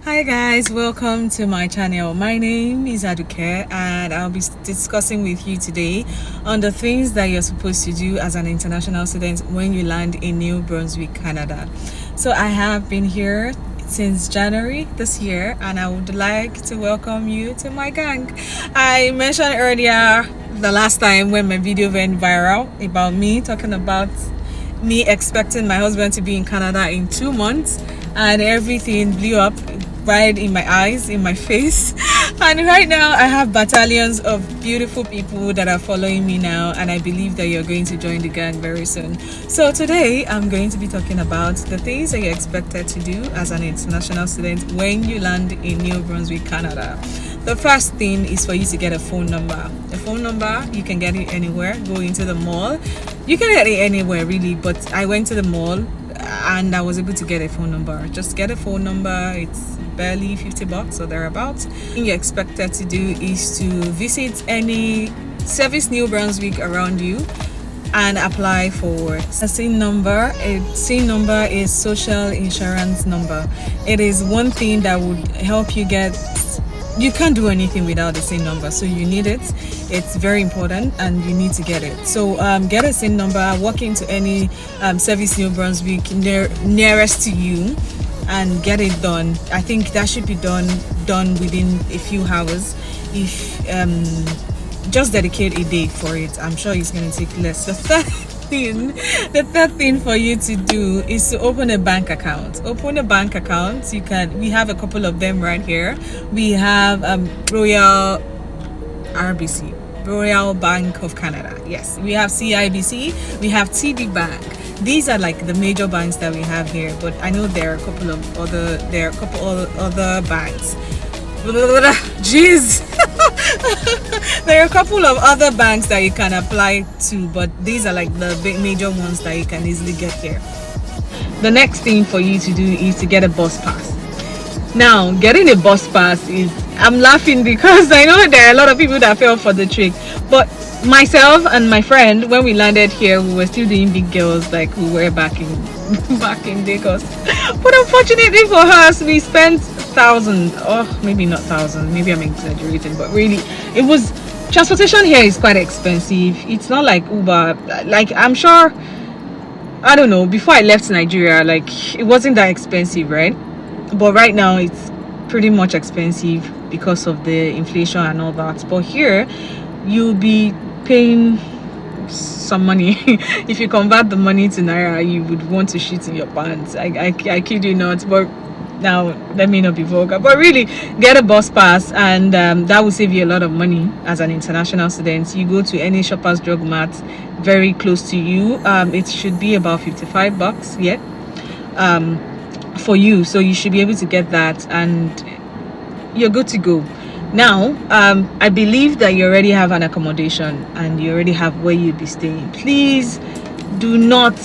Hi guys, welcome to my channel. My name is Aduke and I'll be discussing with you today on the things that you're supposed to do as an international student when you land in New Brunswick, Canada. So I have been here since January this year and I would like to welcome you to my gang. I mentioned earlier the last time when my video went viral about me talking about me expecting my husband to be in Canada in 2 months, and everything blew up right in my eyes, in my face. And right now I have battalions of beautiful people that are following me now, and I believe that you're going to join the gang very soon. So today I'm going to be talking about the things that you're expected to do as an international student when you land in New Brunswick, Canada. The first thing is for you to get a phone number. A phone number, you can get it anywhere. Go into the mall. You can get it anywhere really, but I went to the mall and I was able to get a phone number. Just get a phone number. It's barely $50 or thereabouts. What you're expected to do is to visit any service New Brunswick around you and apply for a SIN number. A SIN number is social insurance number. It is one thing that would help you get. You can't do anything without the SIN number, so you need it. It's very important and you need to get it. So get a SIN number, walk into any service New Brunswick nearest to you and get it done. I think that should be done within a few hours. If just dedicate a day for it, I'm sure it's going to take less. The third thing for you to do is to open a bank account. Open a bank account. We have a couple of them right here. We have Royal Bank of Canada. Yes, we have CIBC, we have TD Bank. These are like the major banks that we have here, but I know there are a couple of other banks. Jeez. There are a couple of other banks that you can apply to, but these are like the big major ones that you can easily get here. The next thing for you to do is to get a bus pass. Now, getting a bus pass I'm laughing because I know there are a lot of people that fell for the trick, but myself and my friend, when we landed here, we were still doing big girls like we were back in Lagos. But unfortunately for us, we spent thousands, or maybe not thousands, maybe I'm exaggerating, but really it was. Transportation here is quite expensive. It's not like Uber. Like, I'm sure, I don't know, before I left Nigeria, like, it wasn't that expensive, right? But right now it's pretty much expensive because of the inflation and all that. But here you'll be paying some money. If you convert the money to naira, you would want to shit in your pants. I kid you not. But now, let me not be vulgar, but really get a bus pass, and that will save you a lot of money as an international student. You go to any Shoppers Drug Mart very close to you. It should be about $55 yet for you, so you should be able to get that and you're good to go. Now, I believe that you already have an accommodation and you already have where you'll be staying. Please do not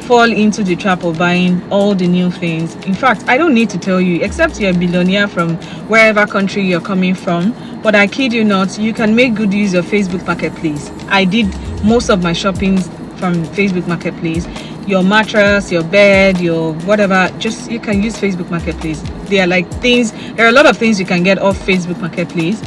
fall into the trap of buying all the new things. In fact, I don't need to tell you, except you're a billionaire from wherever country you're coming from, but I kid you not, you can make good use of Facebook Marketplace. I did most of my shopping from Facebook Marketplace. Your mattress, your bed, your whatever, just you can use Facebook Marketplace. There are a lot of things you can get off Facebook Marketplace,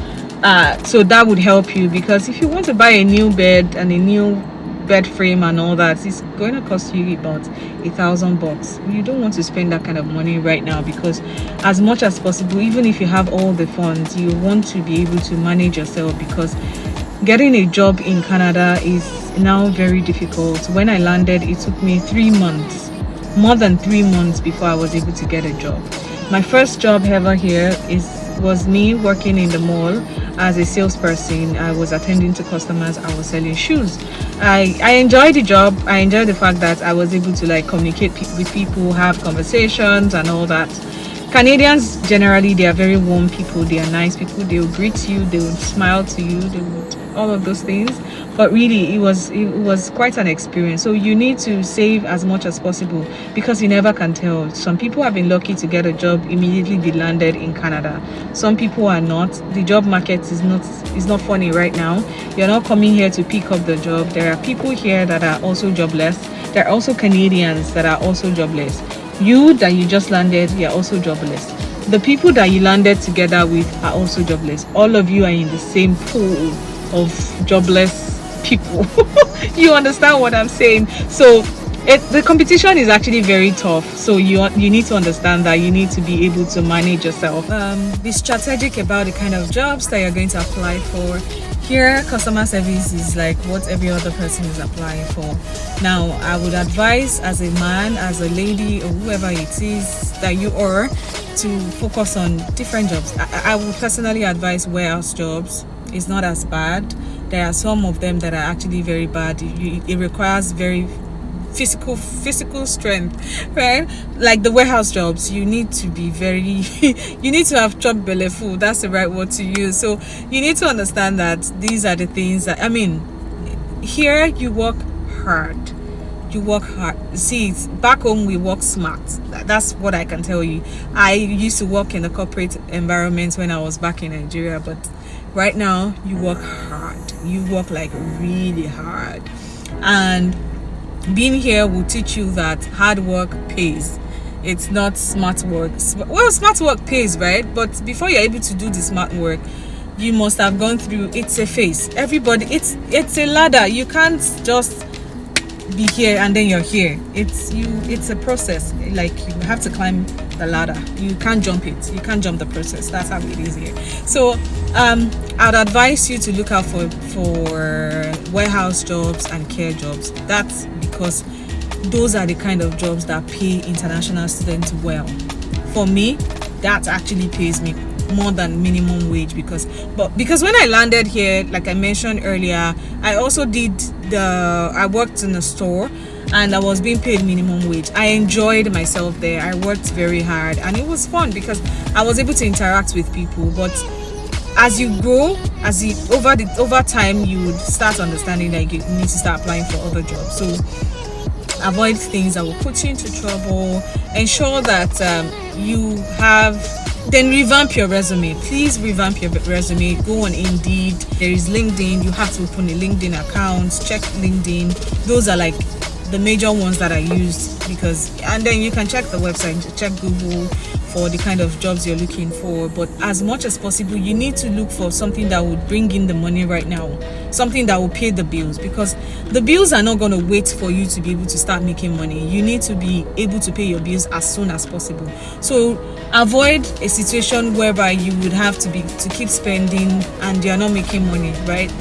so that would help you, because if you want to buy a new bed and a new bed frame and all that, it's going to cost you about $1,000. You don't want to spend that kind of money right now, because as much as possible, even if you have all the funds, you want to be able to manage yourself, because getting a job in Canada is now very difficult. When I landed, it took me 3 months, more than 3 months, before I was able to get a job. My first job ever here was me working in the mall as a salesperson. I was attending to customers. I was selling shoes. I enjoyed the job. I enjoyed the fact that I was able to like communicate with people, have conversations and all that. Canadians generally, they are very warm people. They are nice people. They will greet you. They will smile to you. They would all of those things. But really, it was quite an experience. So you need to save as much as possible, because you never can tell. Some people have been lucky to get a job immediately they landed in Canada. Some people are not. The job market is not funny right now. You're not coming here to pick up the job. There are people here that are also jobless. There are also Canadians that are also jobless. You that you just landed, you're also jobless. the people that you landed together with are also jobless. All of you are in the same pool of jobless people. You understand what I'm saying? So the competition is actually very tough. So you need to understand that you need to be able to manage yourself. Be strategic about the kind of jobs that you're going to apply for. Here, customer service is like what every other person is applying for. Now, I would advise as a man, as a lady, or whoever it is that you are, to focus on different jobs. I would personally advise warehouse jobs. It's not as bad. There are some of them that are actually very bad. It requires very physical strength, right? Like the warehouse jobs, you need to be very you need to have chop belle full. That's the right word to use. So you need to understand that these are the things that, I mean, here you work hard. See, back home we work smart. That's what I can tell you. I used to work in a corporate environment when I was back in Nigeria, but right now you work hard. You work like really hard, and being here will teach you that hard work pays. It's not smart work. Well, smart work pays, right? But before you're able to do the smart work, you must have gone through, it's a phase. Everybody, it's a ladder. You can't just be here and then you're here. It's a process. Like, you have to climb the ladder. You can't jump it. You can't jump the process. That's how it is here. So I'd advise you to look out for warehouse jobs and care jobs. That's because those are the kind of jobs that pay international students well. For me, that actually pays me more than minimum wage, because when I landed here, like I mentioned earlier, I also I worked in a store and I was being paid minimum wage. I enjoyed myself there. I worked very hard and it was fun because I was able to interact with people. But as you grow, over time, you would start understanding that you need to start applying for other jobs. So avoid things that will put you into trouble. Ensure that you have. Then revamp your resume. Please revamp your resume. Go on Indeed. There is LinkedIn. You have to open a LinkedIn account. Check LinkedIn. Those are like the major ones that I use, and then you can check the website, check Google for the kind of jobs you're looking for. But as much as possible, you need to look for something that would bring in the money right now, something that will pay the bills, because the bills are not going to wait for you to be able to start making money. You need to be able to pay your bills as soon as possible. So avoid a situation whereby you would have to keep spending and you're not making money, right?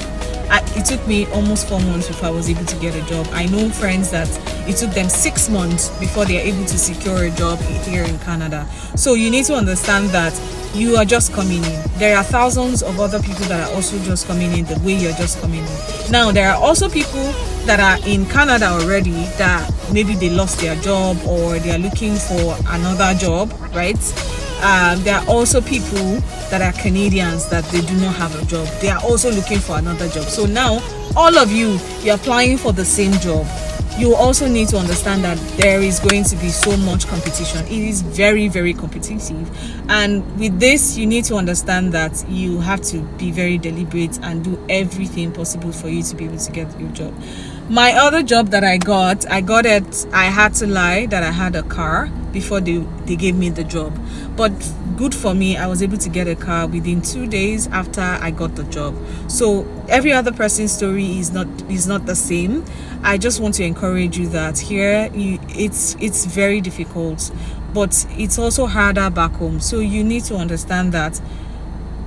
It took me almost 4 months before I was able to get a job. I know friends that it took them 6 months before they are able to secure a job here in Canada. So you need to understand that you are just coming in. There are thousands of other people that are also just coming in the way you're just coming in. Now, there are also people that are in Canada already that maybe they lost their job or they are looking for another job, right? There are also people that are Canadians that they do not have a job. They are also looking for another job. So now, all of you're applying for the same job. You also need to understand that there is going to be so much competition. It is very, very competitive. And with this, you need to understand that you have to be very deliberate and do everything possible for you to be able to get your job. My other job that I got it, I had to lie that I had a car before they gave me the job. But good for me, I was able to get a car within 2 days after I got the job. So every other person's story is not the same. I just want to encourage you that here it's very difficult, but it's also harder back home. So you need to understand that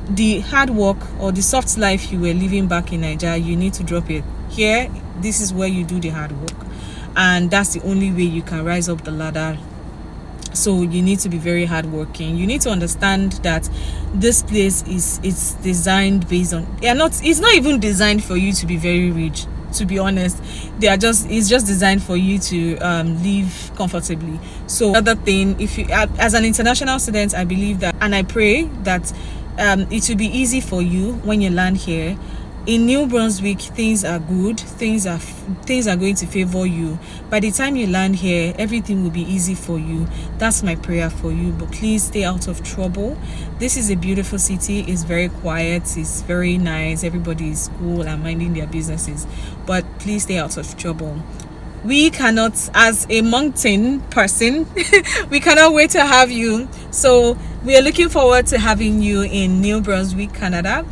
the hard work or the soft life you were living back in Nigeria, you need to drop it. Here, this is where you do the hard work, and that's the only way you can rise up the ladder. So you need to be very hardworking. You need to understand that this place it's designed based on it's not even designed for you to be very rich, to be honest. It's just designed for you to live comfortably. So another thing, if you as an international student, I believe that, and I pray that it will be easy for you when you land here. In New Brunswick, things are good. Things are going to favor you. By the time you land here, everything will be easy for you. That's my prayer for you. But please stay out of trouble. This is a beautiful city. It's very quiet. It's very nice. Everybody is cool and minding their businesses. But please stay out of trouble. We cannot, as a Moncton person, we cannot wait to have you. So We are looking forward to having you in New Brunswick, Canada,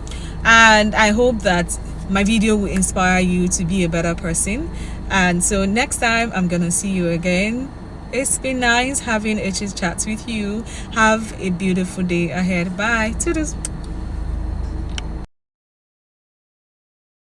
and I hope that my video will inspire you to be a better person. And so next time I'm gonna see you again. It's been nice having a chit chat with you. Have a beautiful day ahead. Bye. Toodles.